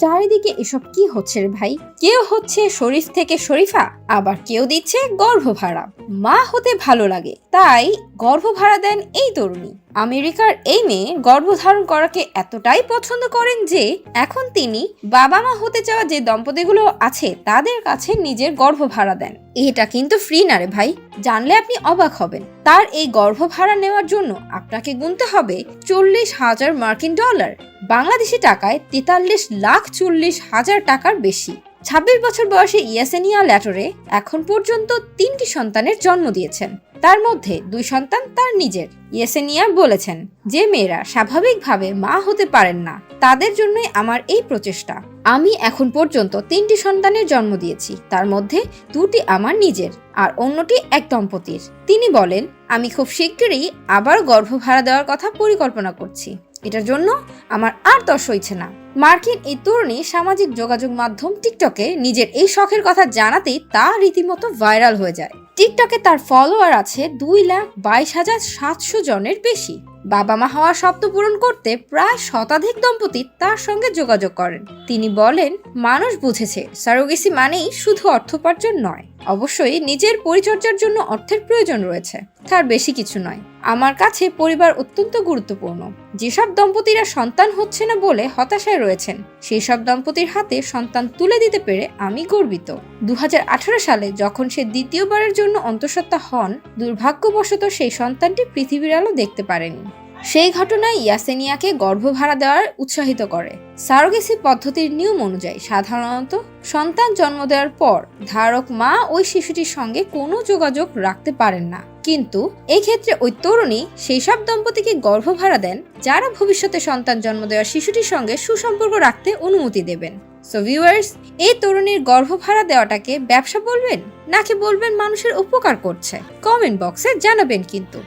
চারিদিকে এসব কি হচ্ছে রে ভাই? কেউ হচ্ছে শরীফ থেকে শরীফা, আবার কেউ দিচ্ছে গর্ভ ভাড়া। মা হতে ভালো লাগে তাই গর্ভ ভাড়া দেন এই তরুণী। আমেরিকার এই মেয়ে গর্ভধারণ করাকে এতটাই পছন্দ করেন যে এখন তিনি বাবা মা হতে চাওয়া যে দম্পতিগুলো আছে তাদের কাছে নিজের গর্ভ ভাড়া দেন। এটা কিন্তু ফ্রি না রে ভাই, জানলে আপনি অবাক হবেন। তার এই গর্ভ ভাড়া নেওয়ার জন্য আপনাকে গুনতে হবে 40,000 মার্কিন ডলার, বাংলাদেশি টাকায় 43,40,000 টাকার বেশি। 26 বছর বয়সে ইয়াসেনিয়া ল্যাটোরে এখন পর্যন্ত 3টি সন্তানের জন্ম দিয়েছেন, তার মধ্যে 2 সন্তান তার নিজের। ইয়াসেনিয়া বলেছেন, যে মেয়েরা স্বাভাবিকভাবে মা হতে পারেন না তাদের জন্যই আমার এই প্রচেষ্টা। আমি এখন পর্যন্ত 3টি সন্তানের জন্ম দিয়েছি, তার মধ্যে 2টি আমার নিজের আর অন্যটি এক দম্পতির। তিনি বলেন, আমি খুব শিগগিরই আবার গর্ভ ভাড়া দেওয়ার কথা পরিকল্পনা করছি। এটার জন্য আমার আর তর সইছে না। মার্কিন এই তরুণী সামাজিক যোগাযোগ মাধ্যম টিকটকে নিজের এই শখের কথা জানাতেই তা রীতিমতো ভাইরাল হয়ে যায়। টিকটকে তার ফলোয়ার আছে 2,22,700 জনের বেশি। বাবা মা হওয়ার স্বপ্ন পূরণ করতে প্রায় শতাধিক দম্পতি তার সঙ্গে যোগাযোগ করেন। তিনি বলেন, মানুষ বুঝেছে সারোগেসি মানেই শুধু অর্থোপার্জন নয়, অবশ্যই নিজের পরিচর্যার জন্য অর্থের প্রয়োজন রয়েছে, তার বেশি কিছু নয়। আমার কাছে পরিবার অত্যন্ত গুরুত্বপূর্ণ। যেসব দম্পতিরা সন্তান হচ্ছে না বলে হতাশায় রয়েছেন সেই সব দম্পতির হাতে সন্তান তুলে দিতে পেরে আমি গর্বিত। 2018 সালে যখন সে দ্বিতীয়বারের জন্য অন্তঃসত্ত্বা হন, দুর্ভাগ্যবশত সেই সন্তানটি পৃথিবীর আলো দেখতে পারেনি। সেই ঘটনায় ইয়াসেনিয়াকে গর্ভ ভাড়া দেওয়ার উৎসাহিত করে। সারোগেসি পদ্ধতির নিয়ম অনুযায়ী সাধারণত সন্তান জন্ম দেওয়ার পর ধারক মা ওই শিশুটির সঙ্গে কোনো যোগাযোগ রাখতে পারেন না, কিন্তু এই ক্ষেত্রে ওই তরুণী সেই সব দম্পতিকে গর্ভ ভাড়া দেন যারা ভবিষ্যতে সন্তান জন্ম দেওয়ার শিশুটির সঙ্গে সুসম্পর্ক রাখতে অনুমতি দেবেন। সো ভিউয়ার্স, এই তরুণীর গর্ভ ভাড়া দেওয়াটাকে ব্যবসা বলবেন নাকি বলবেন মানুষের উপকার করছে? কমেন্ট বক্সে জানাবেন কিন্তু।